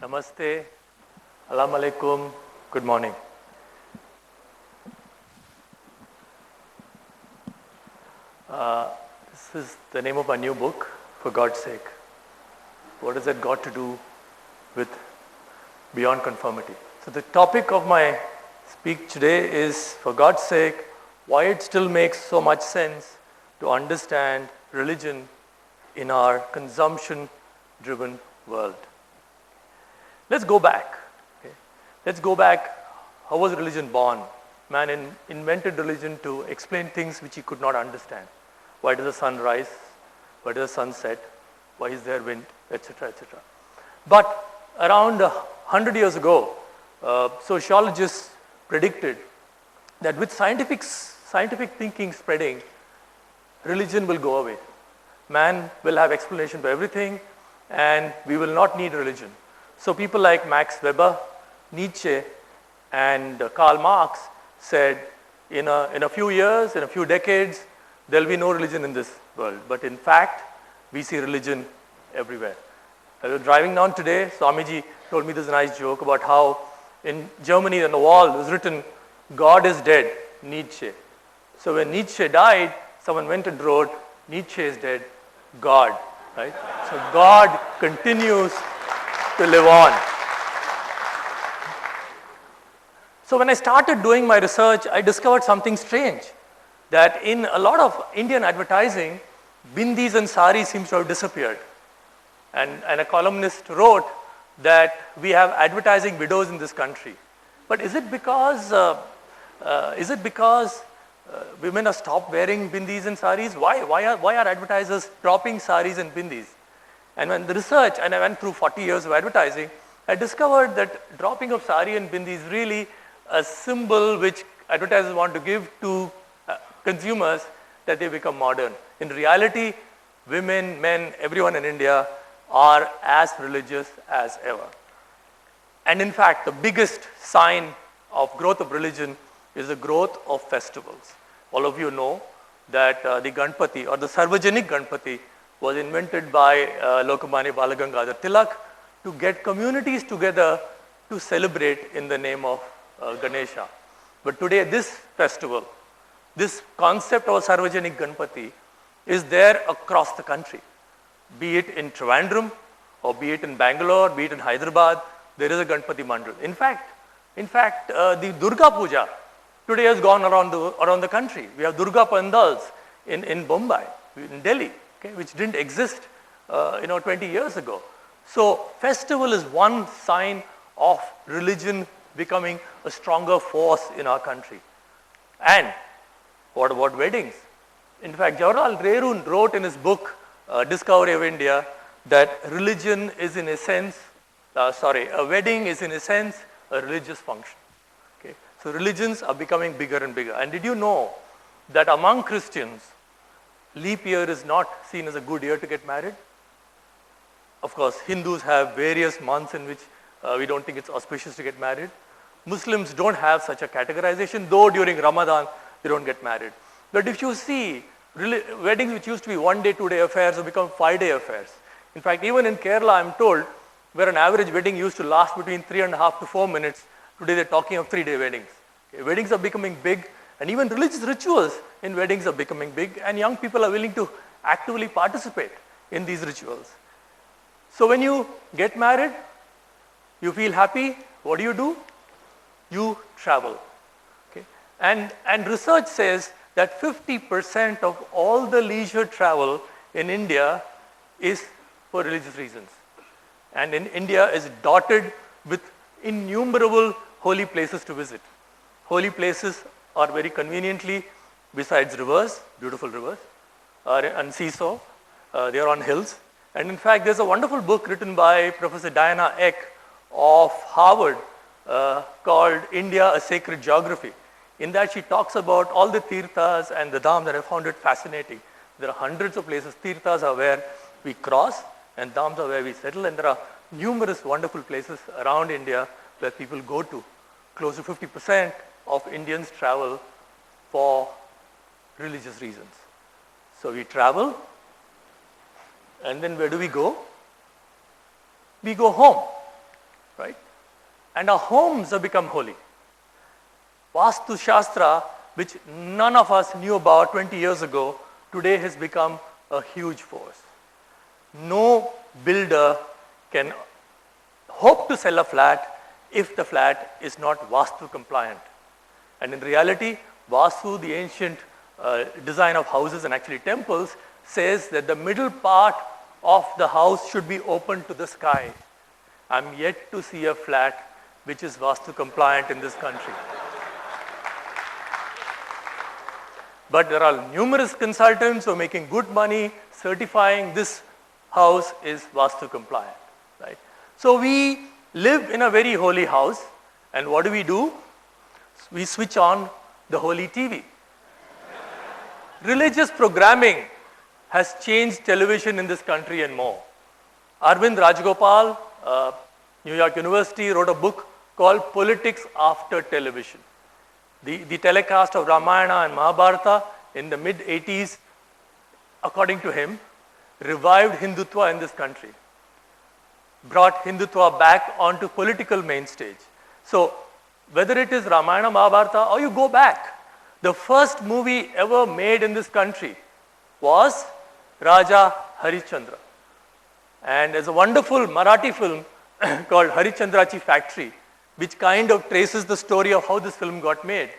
Namaste, Assalamu alaikum, good morning. This is the name of my new book, For God's Sake. What has that got to do with beyond conformity? So the topic of my speech today is, for God's sake, why it still makes so much sense to understand religion in our consumption-driven world. Let's go back. Okay? Let's go back. How was religion born? Man invented religion to explain things which he could not understand. Why does the sun rise? Why does the sun set? Why is there wind? Etc., etc. But around 100 years ago, sociologists predicted that with scientific thinking spreading, religion will go away. Man will have explanation for everything, and we will not need religion. So people like Max Weber, Nietzsche, and Karl Marx said, in a few years, in a few decades, there will be no religion in this world. But in fact, we see religion everywhere. I was driving down today, Swamiji told me this nice joke about how in Germany on the wall was written, "God is dead, Nietzsche." So when Nietzsche died, someone went and wrote, "Nietzsche is dead, God." Right? So God continues to live on. So when I started doing my research, I discovered something strange, that in a lot of Indian advertising, bindis and saris seems to have disappeared. And a columnist wrote that we have advertising widows in this country. But is it because women have stopped wearing bindis and saris? Why are advertisers dropping saris and bindis? And when the research, and I went through 40 years of advertising, I discovered that dropping of sari and bindi is really a symbol which advertisers want to give to consumers that they become modern. In reality, women, men, everyone in India are as religious as ever. And in fact, the biggest sign of growth of religion is the growth of festivals. All of you know that the Ganpati or the Sarvajanik Ganpati was invented by Lokmanya Balagangadhar Tilak to get communities together to celebrate in the name of Ganesha. But today this festival, this concept of Sarvajanik Ganpati is there across the country. Be it in Trivandrum, or be it in Bangalore, be it in Hyderabad, there is a Ganpati Mandal. In fact, the Durga Puja today has gone around the country. We have Durga Pandals in Mumbai, in Delhi, okay, which didn't exist 20 years ago. So festival is one sign of religion becoming a stronger force in our country. And what about weddings? In fact, Jawaharlal Nehru wrote in his book, Discovery of India, that religion is in a sense, a wedding is in a sense a religious function. Okay? So religions are becoming bigger and bigger. And did you know that among Christians, leap year is not seen as a good year to get married? Of course, Hindus have various months in which we don't think it's auspicious to get married. Muslims don't have such a categorization, though during Ramadan they don't get married. But if you see, weddings which used to be 1 day, 2 day affairs have become 5 day affairs. In fact, even in Kerala, I'm told, where an average wedding used to last between 3.5 to 4 minutes, today they're talking of 3 day weddings. Okay, weddings are becoming big, and even religious rituals in weddings are becoming big, and young people are willing to actively participate in these rituals. So when you get married, you feel happy, what do? You travel. Okay? And research says that 50% of all the leisure travel in India is for religious reasons. And in India is dotted with innumerable holy places to visit. Holy places are very conveniently, besides rivers, beautiful rivers, and seesaw, they are on hills. And in fact, there's a wonderful book written by Professor Diana Eck of Harvard called India, A Sacred Geography. In that she talks about all the tirthas and the dhams, and I found it fascinating. There are hundreds of places. Tirthas are where we cross, and dhams are where we settle, and there are numerous wonderful places around India where people go to. Close to 50% of Indians travel for religious reasons. So we travel, and then where do we go? We go home. right? And our homes have become holy. Vastu Shastra, which none of us knew about 20 years ago, today has become a huge force. No builder can hope to sell a flat if the flat is not Vastu compliant. And in reality, Vastu, the ancient design of houses and actually temples, says that the middle part of the house should be open to the sky. I'm yet to see a flat which is Vastu compliant in this country. But there are numerous consultants who are making good money certifying this house is Vastu compliant, right? So we live in a very holy house, and what do? We switch on the holy TV. Religious programming has changed television in this country and more. Arvind Rajagopal, New York University, wrote a book called Politics After Television. The telecast of Ramayana and Mahabharata in the mid-80s, according to him, revived Hindutva in this country, brought Hindutva back onto political main stage. So whether it is Ramayana, Mahabharata, or you go back, the first movie ever made in this country was Raja Harishchandra. And there's a wonderful Marathi film called Harishchandrachi Factory, which kind of traces the story of how this film got made,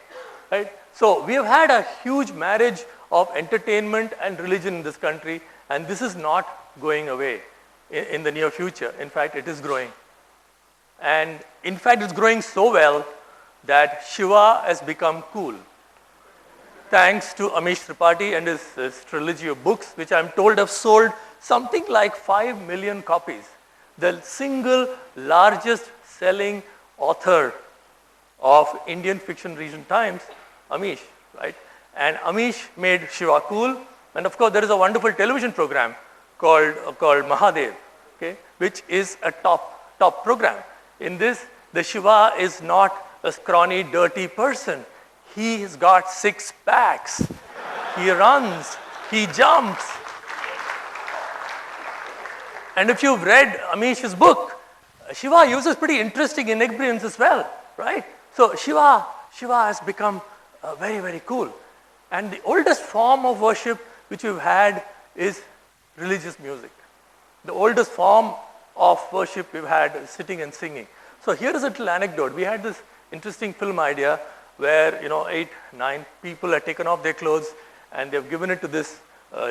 right? So we have had a huge marriage of entertainment and religion in this country, and this is not going away in the near future. In fact, it is growing. And in fact, it's growing so well that Shiva has become cool. Thanks to Amish Tripathi and his trilogy of books, which I'm told have sold something like 5 million copies. The single largest selling author of Indian fiction recent times, Amish, right? And Amish made Shiva cool. And of course, there is a wonderful television program called Mahadev, okay, which is a top program. In this, the Shiva is not a scrawny, dirty person. He has got 6 packs. He runs, he jumps. And if you've read Amish's book, Shiva uses pretty interesting inebriums as well, right? So Shiva has become very, very cool. And the oldest form of worship which we've had is religious music. The oldest form of worship we've had is sitting and singing. So here is a little anecdote. We had this interesting film idea where 8, 9 people had taken off their clothes and they've given it to this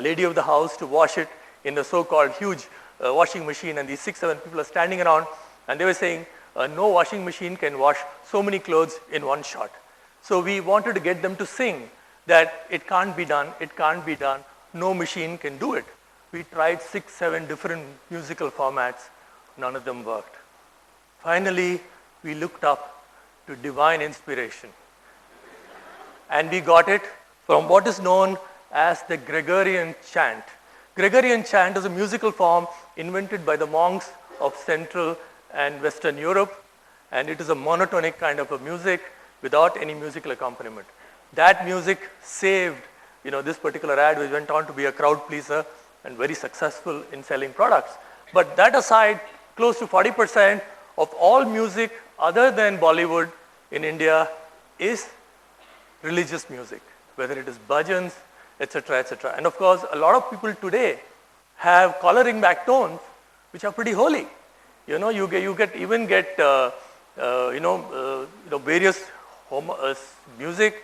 lady of the house to wash it in the so-called huge washing machine, and these 6, 7 people are standing around and they were saying, no washing machine can wash so many clothes in one shot. So we wanted to get them to sing that it can't be done, no machine can do it. We tried 6, 7 different musical formats, none of them worked. Finally, we looked up to divine inspiration. And we got it from what is known as the Gregorian chant. Gregorian chant is a musical form invented by the monks of Central and Western Europe, and it is a monotonic kind of a music without any musical accompaniment. That music saved this particular ad, which went on to be a crowd pleaser and very successful in selling products. But that aside, close to 40% of all music other than Bollywood in India is religious music, whether it is bhajans, etc., etc. And of course, a lot of people today have collaring back tones, which are pretty holy. You even get various music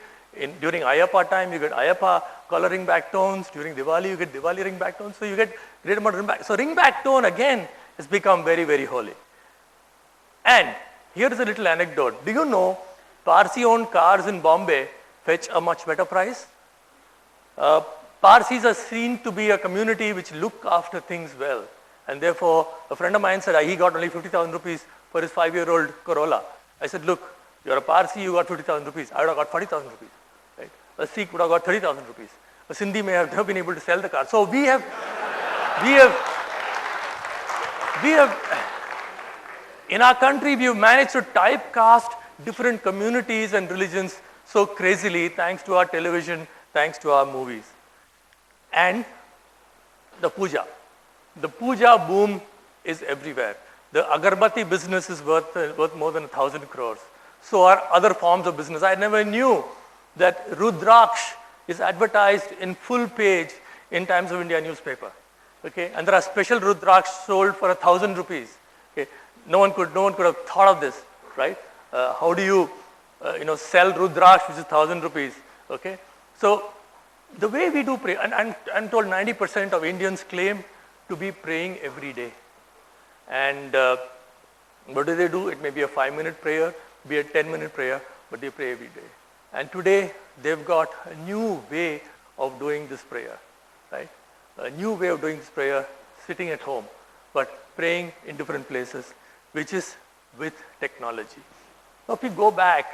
during Ayappa time. You get Ayappa collaring back tones. During Diwali, you get Diwali ring back tones. So you get great amount of ring back. So ring back tone again has become very, very holy. And here is a little anecdote. Do you know Parsi-owned cars in Bombay fetch a much better price? Parsis are seen to be a community which look after things well. And therefore, a friend of mine said he got only 50,000 rupees for his 5-year-old Corolla. I said, look, you're a Parsi, you got 50,000 rupees. I would have got 40,000 rupees. Right? A Sikh would have got 30,000 rupees. A Sindhi may have never been able to sell the car. So we have, in our country, we have managed to typecast different communities and religions so crazily thanks to our television, thanks to our movies. And the puja. The puja boom is everywhere. The agarbatti business is worth more than 1,000 crores. So are other forms of business. I never knew that Rudraksh is advertised in full page in Times of India newspaper. Okay, and there are special Rudraksh sold for 1,000 rupees. Okay, no one could have thought of this, right? How do you, sell Rudraksh which is 1,000 rupees? Okay, so the way we do pray, and I'm told 90% of Indians claim to be praying every day. And what do they do? It may be a 5-minute prayer, be a 10-minute prayer, but they pray every day. And today, they've got a new way of doing this prayer, right? A new way of doing this prayer, sitting at home, but praying in different places, which is with technology. Now, if we go back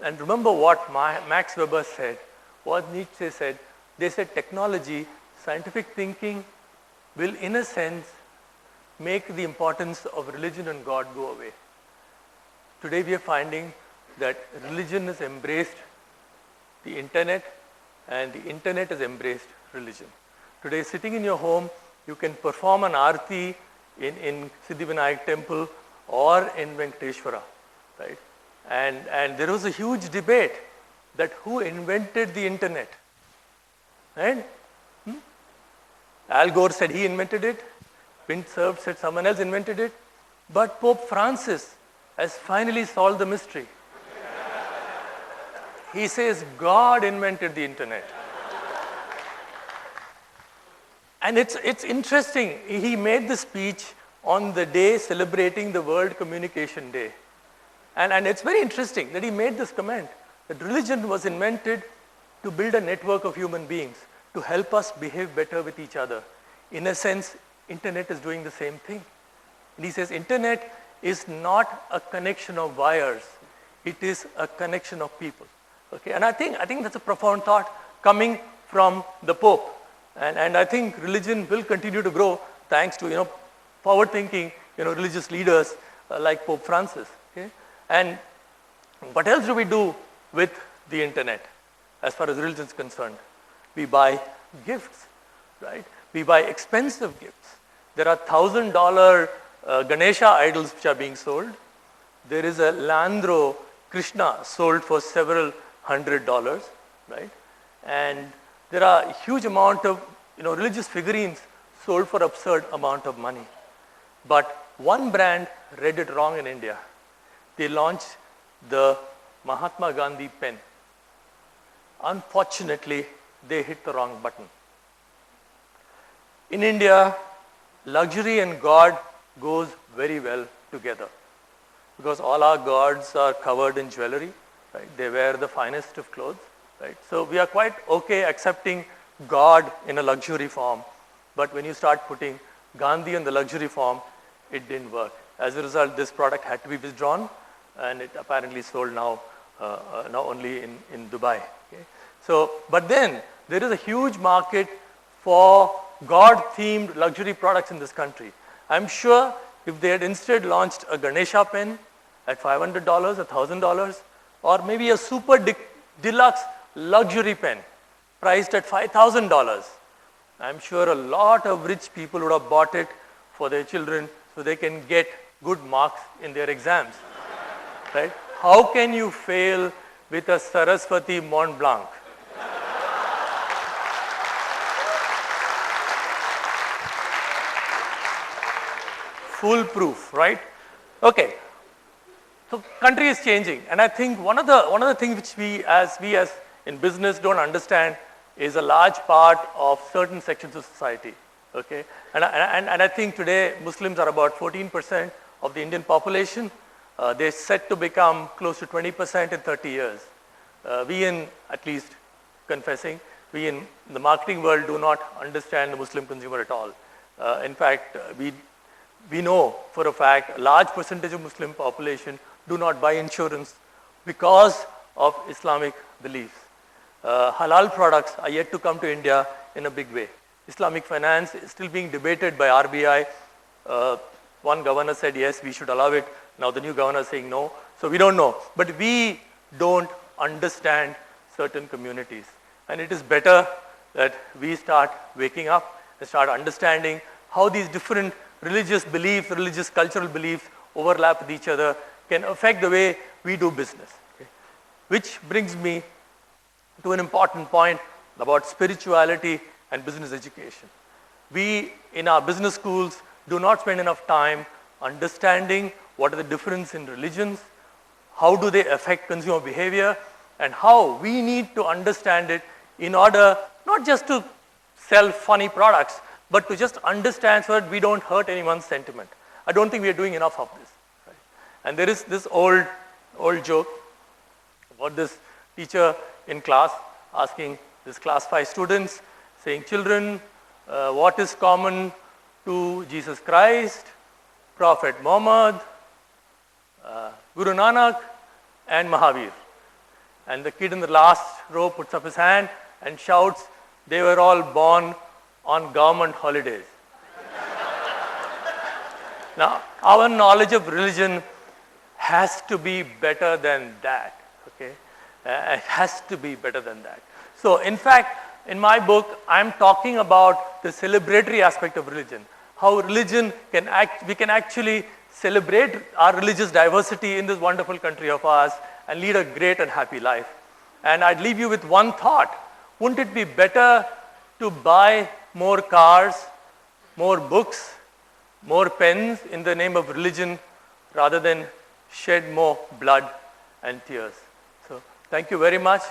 and remember what Max Weber said, what Nietzsche said, they said technology, scientific thinking will, in a sense, make the importance of religion and God go away. Today we are finding that religion has embraced the internet and the internet has embraced religion. Today, sitting in your home, you can perform an arti in Siddhivinayak temple or in Venkateshwara, right? And there was a huge debate that who invented the internet, right? Al Gore said he invented it. Vint Cerf said someone else invented it. But Pope Francis has finally solved the mystery. He says God invented the internet. And it's interesting. He made the speech on the day celebrating the World Communication Day. And it's very interesting that he made this comment, that religion was invented to build a network of human beings, to help us behave better with each other. In a sense, internet is doing the same thing. And he says internet is not a connection of wires. It is a connection of people. Okay, and I think that's a profound thought coming from the Pope. And I think religion will continue to grow thanks to, forward-thinking, religious leaders like Pope Francis. Okay? And what else do we do with the internet as far as religion is concerned? We buy gifts, right? We buy expensive gifts. There are $1,000 Ganesha idols which are being sold. There is a Landro Krishna sold for several $100s, right? And there are a huge amount of religious figurines sold for absurd amount of money. But one brand read it wrong in India. They launched the Mahatma Gandhi pen. Unfortunately, they hit the wrong button. In India, luxury and God goes very well together because all our gods are covered in jewelry, right? They wear the finest of clothes, right? So we are quite okay accepting God in a luxury form, but when you start putting Gandhi in the luxury form, it didn't work. As a result, this product had to be withdrawn, and it apparently sold now only in Dubai. Okay? So, but then there is a huge market for God-themed luxury products in this country. I'm sure if they had instead launched a Ganesha pen at $500, $1,000, or maybe a super deluxe luxury pen priced at $5,000, I'm sure a lot of rich people would have bought it for their children so they can get good marks in their exams, right? How can you fail with a Saraswati Mont Blanc? Foolproof, right? Okay. So country is changing, and I think one of the things which we as in business don't understand is a large part of certain sections of society. Okay, and I think today Muslims are about 14% of the Indian population. They're set to become close to 20% in 30 years. We at least confessing, we in the marketing world do not understand the Muslim consumer at all. In fact, we know for a fact a large percentage of Muslim population do not buy insurance because of Islamic beliefs. Halal products are yet to come to India in a big way. Islamic finance is still being debated by RBI. One governor said yes, we should allow it. Now the new governor is saying no. So we don't know. But we don't understand certain communities. And it is better that we start waking up and start understanding how these different religious beliefs, religious cultural beliefs overlap with each other, can affect the way we do business. Okay? Which brings me to an important point about spirituality and business education. We, in our business schools, do not spend enough time understanding what are the difference in religions, how do they affect consumer behavior, and how we need to understand it in order not just to sell funny products, but to just understand so that we don't hurt anyone's sentiment. I don't think we are doing enough of this. Right? And there is this old joke about this teacher in class asking this class 5 students, saying, children, what is common to Jesus Christ, Prophet Muhammad, Guru Nanak, and Mahavir? And the kid in the last row puts up his hand and shouts, they were all born on government holidays. Now, our knowledge of religion has to be better than that. Okay? It has to be better than that. So, in fact, in my book, I'm talking about the celebratory aspect of religion. How religion we can actually celebrate our religious diversity in this wonderful country of ours and lead a great and happy life. And I'd leave you with one thought. Wouldn't it be better to buy more cars, more books, more pens in the name of religion rather than shed more blood and tears? So, thank you very much.